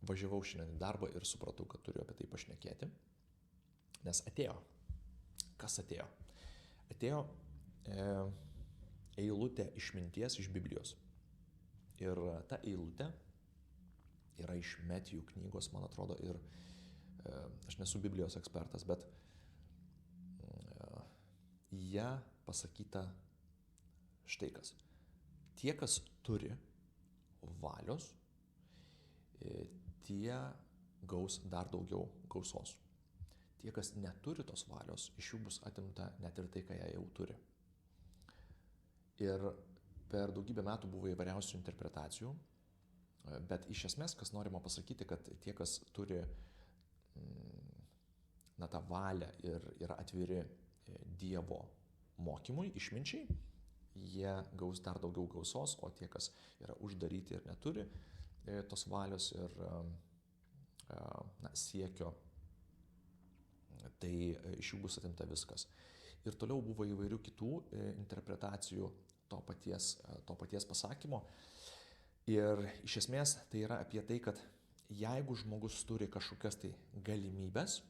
važiavau šiandien į darbą ir supratau, kad turiu apie tai pašnekėti, nes atėjo. Kas atėjo? Atėjo eilutė išminties iš Biblijos. Ir ta eilutė yra iš Metijų knygos, man atrodo, ir aš nesu Biblijos ekspertas, bet ją pasakyta štai kas. Tie, kas turi valios, tie gaus dar daugiau gausos. Tie, kas neturi tos valios, iš jų bus atimta net ir tai, ką jie jau turi. Ir per daugybę metų buvo įvairiausių interpretacijų, bet iš esmės, kas norima pasakyti, kad tie, kas turi tą valią ir yra atviri Dievo mokymui, išminčiai, jie gaus dar daugiau gausos, o tie, kas yra uždaryti ir neturi tos valios ir siekio, tai iš jų bus atimta viskas. Ir toliau buvo įvairių kitų interpretacijų to paties pasakymo. Ir iš esmės tai yra apie tai, kad jeigu žmogus turi kažkokias tai galimybės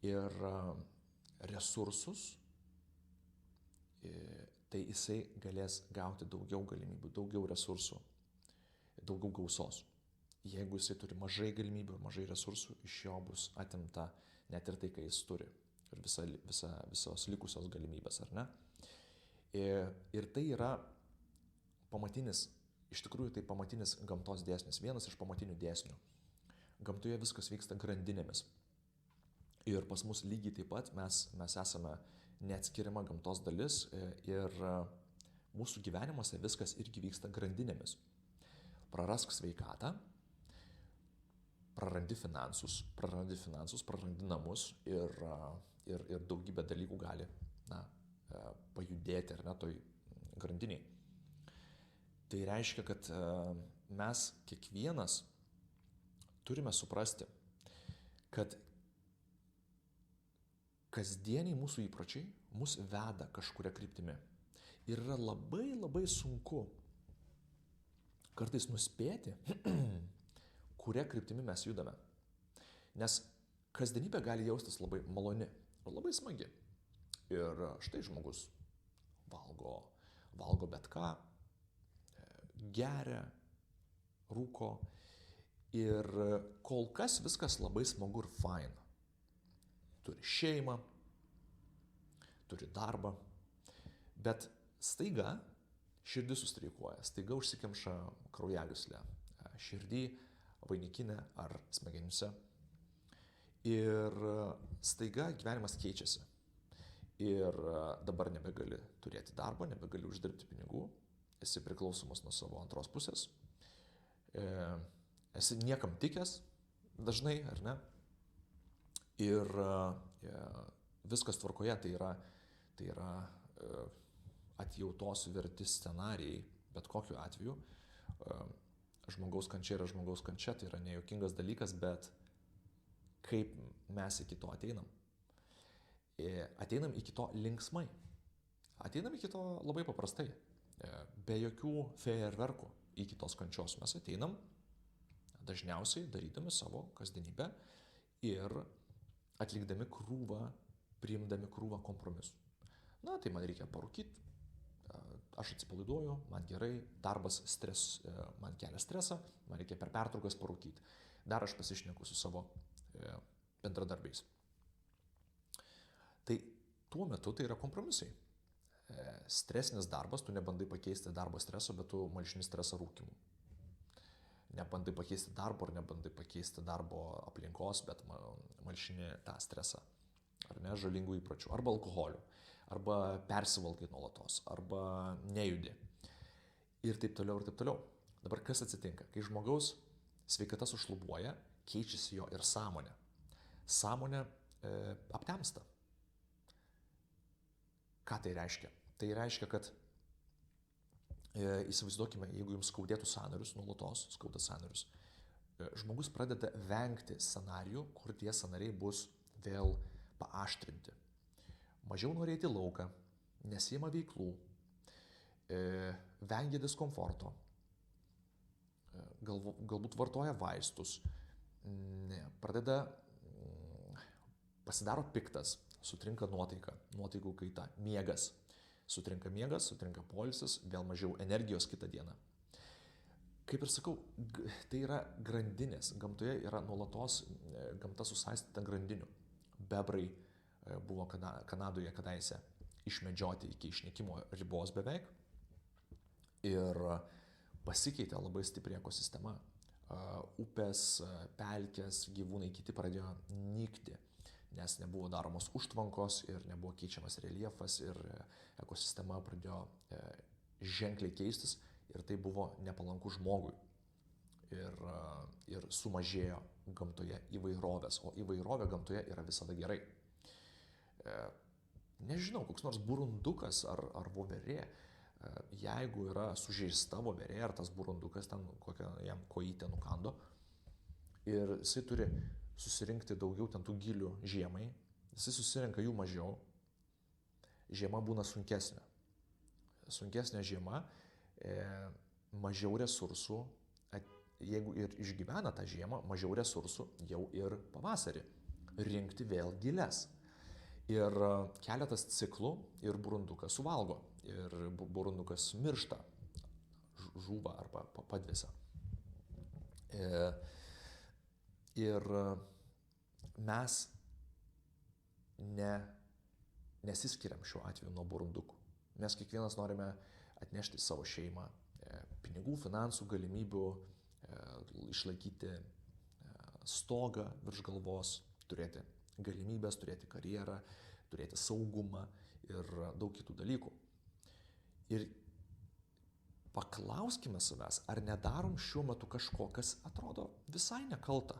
ir resursus, tai jisai galės gauti daugiau galimybių, daugiau resursų, daugiau gausos. Jeigu jisai turi mažai galimybių ir mažai resursų, iš jo bus atimta net ir tai, ką jis turi. Ir visos likusios galimybės, ar ne? Ir tai yra pamatinis, iš tikrųjų tai pamatinis gamtos dėsnis, vienas iš pamatinių dėsnių. Gamtoje viskas vyksta grandinėmis. Ir pas mus lygiai taip pat mes esame neatskiriama gamtos dalis ir mūsų gyvenimuose viskas irgi vyksta grandinėmis. Prarask sveikatą, prarandi finansus, prarandi namus ir daugybė dalykų gali pajudėti ar ne toj grandiniai. Tai reiškia, kad mes kiekvienas turime suprasti, kad kasdieniai mūsų įpročiai mus veda kažkuria kryptimi. Ir yra labai labai sunku kartais nuspėti, kuria kryptimi mes judame. Nes kasdienybė gali jaustis labai maloni ir labai smagi. Ir štai žmogus valgo bet ką, geria, rūko ir kol kas viskas labai smagu ir faina. Turi šeimą, turi darbą, bet staiga širdis sustreikuoja, staiga užsikemša kraujagyslė širdį, vainikinė ar smegenyse. Ir staiga gyvenimas keičiasi. Ir dabar nebegali turėti darbo, nebegali uždirbti pinigų, esi priklausomas nuo savo antros pusės, esi niekam tikęs dažnai, ar ne? Ir viskas tvarkoje, tai yra atjautos verti scenarijai, bet kokiu atveju. Žmogaus kančia yra žmogaus kančia, tai yra nejuokingas dalykas, bet kaip mes iki to ateinam? Ateinam iki to linksmai. Ateinam iki to labai paprastai. Be jokių fejerverkų iki tos kančios mes ateinam, dažniausiai darydami savo kasdienybę ir atlikdami krūvą, priimdami krūvą kompromisų. Tai man reikia parūkyti, aš atsipalaiduoju, man gerai, darbas man kelia stresą, man reikia per pertraukas parūkyti. Dar aš pasišneku su savo bendradarbiais. Tai tuo metu tai yra kompromisai. Stresinis darbas, tu nebandai pakeisti darbo streso, bet tu malšini stresą rūkymu. Nebandai pakeisti darbo ar nebandai pakeisti darbo aplinkos, bet malšini tą stresą. Ar ne, žalingų įpročių, arba alkoholių, arba persivalgai nuolatos, arba nejudi. Ir taip toliau, ir taip toliau. Dabar kas atsitinka? Kai žmogaus sveikata sušlubuoja, keičiasi jo ir sąmonė. Sąmonė aptemsta. Ką tai reiškia? Tai reiškia, kad įsivaizduokime, jeigu jums skaudėtų sąnarius, nuolatos skauda sąnarius, žmogus pradeda vengti scenarijų, kur tie sąnariai bus vėl paaštrinti. Mažiau norėti lauką, nesiima veiklų, vengia diskomforto, galbūt vartoja vaistus, pradeda pasidaro piktas, sutrinka nuotaika, nuotaikų kaita, miegas. Sutrinka poilsis, vėl mažiau energijos kitą dieną. Kaip ir sakau, tai yra grandinės. Gamtoje yra nuolatos gamta susaistyta grandinių. Bebrai buvo Kanadoje kadaise išmedžioti iki išnykimo ribos beveik. Ir pasikeitė labai stipri ekosistema. Upės, pelkės, gyvūnai kiti pradėjo nykti, nes nebuvo daromos užtvankos ir nebuvo keičiamas reljefas ir ekosistema pradėjo ženkliai keistis ir tai buvo nepalanku žmogui. Ir sumažėjo gamtoje įvairovės, o įvairovė gamtoje yra visada gerai. Nežinau, koks nors burundukas ar voverė, jeigu yra sužeista voverė ar tas burundukas ten kokią jam kojytę nukando ir jisai turi susirinkti daugiau ten tų gilių žiemai, jisai susirenka jų mažiau, žiema būna sunkesnė. Sunkesnė žiema, mažiau resursų, jeigu ir išgyvena tą žiemą, mažiau resursų jau ir pavasarį rinkti vėl giles. Ir keletas ciklų ir burundukas suvalgo. Ir burundukas miršta, žūva arba padvėsa. Ir mes nesiskiriam šiuo atveju nuo burundukų. Mes kiekvienas norime atnešti savo šeimą pinigų, finansų, galimybių, išlaikyti stogą virš galvos, turėti galimybės, turėti karjerą, turėti saugumą ir daug kitų dalykų. Ir paklauskime savęs, ar nedarom šiuo metu kažko, kas atrodo visai nekalta,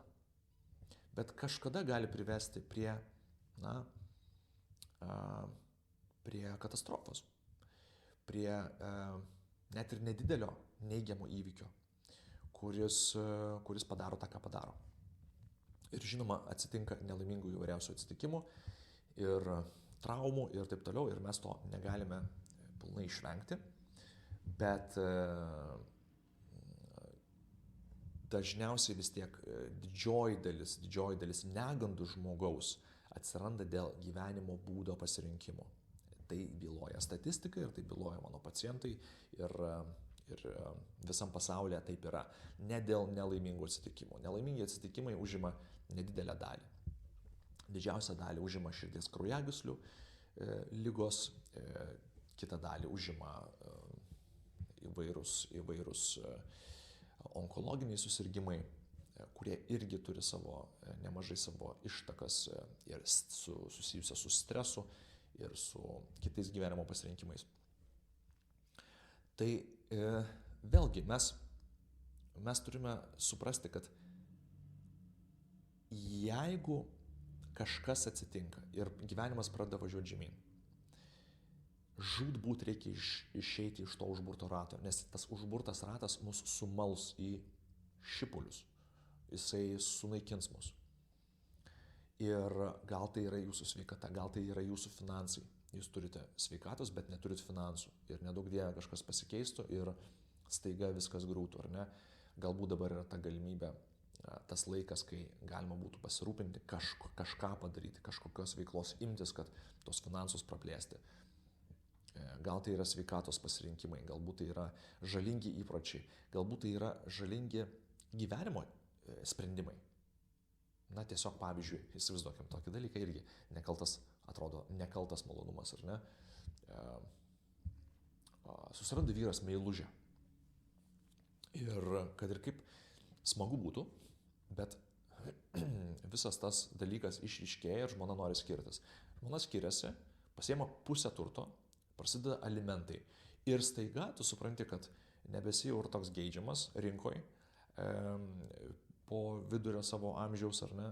bet kažkada gali privesti prie katastrofos, prie net ir nedidelio neigiamo įvykio, kuris padaro tą, ką padaro. Ir žinoma, atsitinka nelaimingų įvairiausių atsitikimų ir traumų ir taip toliau, ir mes to negalime pilnai išvengti, bet dažniausiai vis tiek didžioji dalis negandų žmogaus atsiranda dėl gyvenimo būdo pasirinkimo. Tai byloja statistika ir tai byloja mano pacientai ir visam pasaulyje taip yra. Ne dėl nelaimingų atsitikimų. Nelaimingi atsitikimai užima nedidelę dalį. Didžiausią dalį užima širdies kraujagyslių ligos, kitą dalį užima įvairūs onkologiniai susirgimai, kurie irgi turi nemažai savo ištakas ir susijusias su stresu ir su kitais gyvenimo pasirinkimais. Tai vėlgi mes turime suprasti, kad jeigu kažkas atsitinka ir gyvenimas pradeda važiuoti žemyn, žūtbūt reikia išeiti iš to užburto rato, nes tas užburtas ratas mus sumals į šipulius, jisai sunaikins mus. Ir gal tai yra jūsų sveikata, gal tai yra jūsų finansai. Jūs turite sveikatos, bet neturit finansų. Ir nedaug dievė kažkas pasikeistų ir staiga viskas griūtų, ar ne? Galbūt dabar yra ta galimybė, tas laikas, kai galima būtų pasirūpinti, kažką padaryti, kažkokios veiklos imtis, kad tos finansus praplėsti. Gal tai yra sveikatos pasirinkimai, galbūt tai yra žalingi įpročiai, galbūt tai yra žalingi gyvenimo sprendimai. Na, tiesiog pavyzdžiui, įsivaizduokim tokį dalyką irgi, nekaltas malonumas, ar ne? Susiranda vyras meilužę. Ir kad ir kaip smagu būtų, bet visas tas dalykas išryškėja ir žmona nori skirtis. Žmona skiriasi, pasiema pusę turto, prasideda alimentai. Ir staiga tu supranti, kad nebesi jau ir toks geidžiamas rinkoj, po vidurio savo amžiaus, ar ne,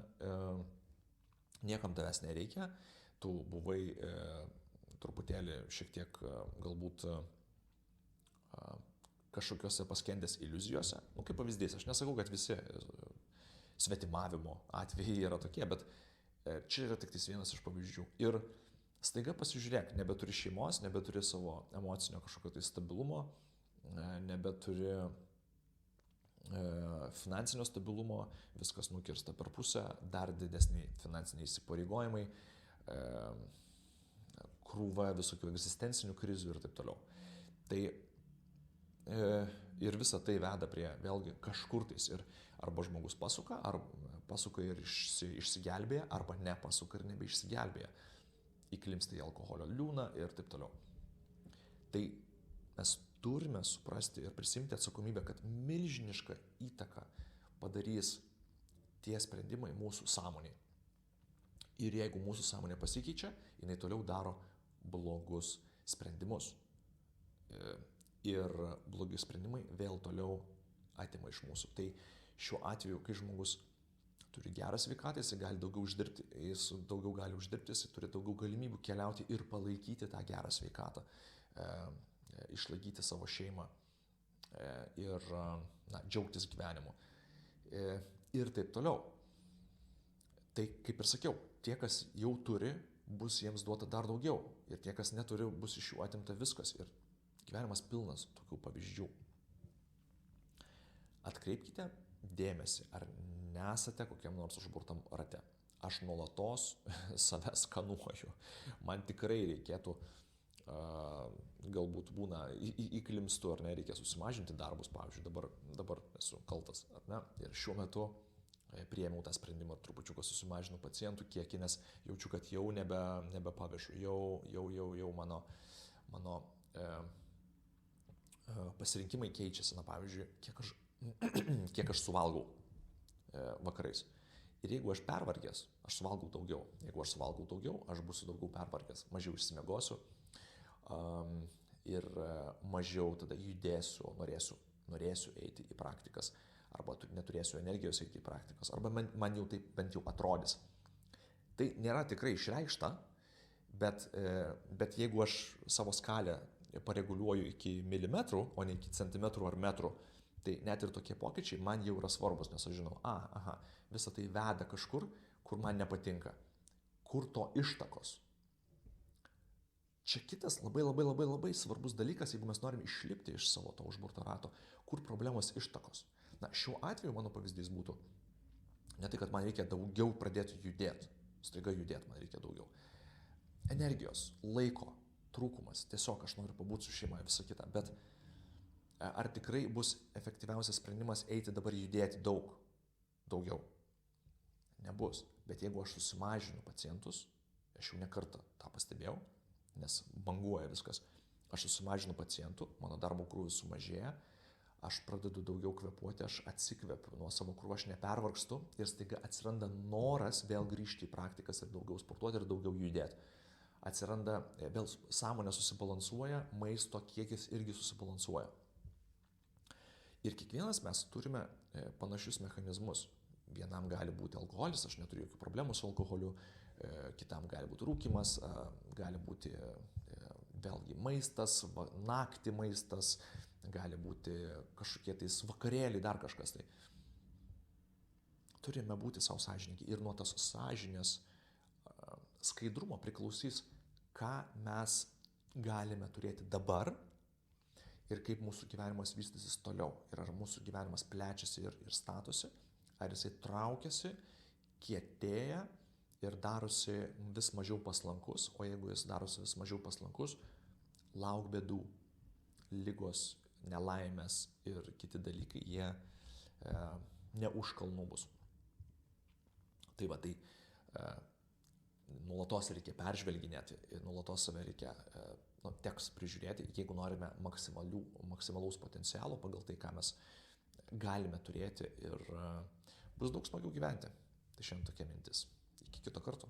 niekam tavęs nereikia, tu buvai truputėlį šiek tiek galbūt kažkokiuose paskendęs iliuzijose. Nu, kaip pavyzdys, aš nesakau, kad visi svetimavimo atvejai yra tokie, bet čia yra tik vienas iš pavyzdžių. Ir staiga pasižiūrėk, nebeturi šeimos, nebeturi savo emocinio kažkokio tai stabilumo, nebeturi finansinio stabilumo, viskas nukirsta per pusę, dar didesni finansiniai įsipareigojimai, krūva visokių egzistencinių krizių ir taip toliau. Tai ir visa tai veda prie vėlgi kažkur tais ir arba žmogus pasuka, pasuka ir išsigelbėja, arba nepasuka ir nebeišsigelbėja. Įklimpsta į alkoholio liūną ir taip toliau. Tai mes turime suprasti ir prisimti atsakomybę, kad milžinišką įtaką padarys tie sprendimai mūsų sąmonėje. Ir jeigu mūsų sąmonė pasikeičia, jinai toliau daro blogus sprendimus. Ir blogi sprendimai vėl toliau atima iš mūsų. Tai šiuo atveju, kai žmogus turi gerą sveikatą, jis gali daugiau uždirbti, jis daugiau gali uždirbti, jis turi daugiau galimybių keliauti ir palaikyti tą gerą sveikatą, išlaikyti savo šeimą ir džiaugtis gyvenimu ir taip toliau. Tai kaip ir sakiau, tie, kas jau turi, bus jiems duota dar daugiau ir tie, kas neturi, bus iš jų atimta viskas ir gyvenimas pilnas tokių pavyzdžių. Atkreipkite dėmesį, ar nesate kokiam nors užburtam rate. Aš nuolatos save skanuoju. Man tikrai reikėtų galbūt būna įklimstu, ar ne, reikia susimažinti darbus, pavyzdžiui, dabar esu kaltas, ar ne, ir šiuo metu priėmiau tą sprendimą ir trupučiuką susimažinu pacientų kiekį, nes jaučiu, kad jau nebepavežu, jau mano pasirinkimai keičiasi, pavyzdžiui, kiek aš suvalgau vakarais. Ir jeigu aš pervargęs, aš suvalgau daugiau. Jeigu aš suvalgau daugiau, aš būsiu daugiau pervargęs, mažiau išsimiegosiu. Ir mažiau tada judėsiu, norėsiu eiti į praktikas, arba neturėsiu energijos eiti į praktikas, arba man jau taip bent jau atrodys. Tai nėra tikrai išreikšta, bet jeigu aš savo skalę pareguliuoju iki milimetrų, o ne iki centimetrų ar metrų, tai net ir tokie pokyčiai man jau yra svarbus, nes aš žinau, visa tai veda kažkur, kur man nepatinka, kur to ištakos. Čia kitas labai svarbus dalykas, jeigu mes norim išlipti iš savo to užburto rato, kur problemos ištakos. Šiuo atveju mano pavyzdys būtų ne tai, kad man reikia daugiau pradėti judėti, staiga judėti man reikia daugiau. Energijos, laiko, trūkumas, tiesiog aš noriu pabūti su šeima, visą kitą, bet ar tikrai bus efektyviausias sprendimas eiti dabar judėti daugiau? Nebus, bet jeigu aš susimažinu pacientus, aš jau ne kartą tą pastebėjau, nes banguoja viskas. Aš susimažinu pacientų, mano darbo krūvis sumažėja, aš pradedu daugiau kvėpuoti, aš atsikvepiu nuo savo krūvio, aš nepervargstu ir staiga atsiranda noras vėl grįžti į praktikas ir daugiau sportuoti ir daugiau judėti. Atsiranda, vėl sąmonė susibalansuoja, maisto kiekis irgi susibalansuoja. Ir kiekvienas mes turime panašius mechanizmus. Vienam gali būti alkoholis, aš neturiu jokių problemų su alkoholiu, kitam gali būti rūkymas, gali būti vėlgi maistas, naktį maistas, gali būti kažkokie tais vakarėliai, dar kažkas tai. Turime būti savo sąžiningi ir nuo tos sąžinės skaidrumo priklausys, ką mes galime turėti dabar ir kaip mūsų gyvenimas vystysis toliau. Ir ar mūsų gyvenimas plečiasi ir statosi, ar jisai traukiasi, kietėja ir darosi vis mažiau paslankus, o jeigu jis darosi vis mažiau paslankus, lauk bėdų, ligos, nelaimės ir kiti dalykai, jie ne už kalnų bus. Tai nuolatos reikia peržvelginėti, nuolatos save reikia, teks prižiūrėti, jeigu norime maksimalaus potencialo pagal tai, ką mes galime turėti ir bus daug smagiau gyventi. Tai šiandien tokia mintis. Iki kito karto.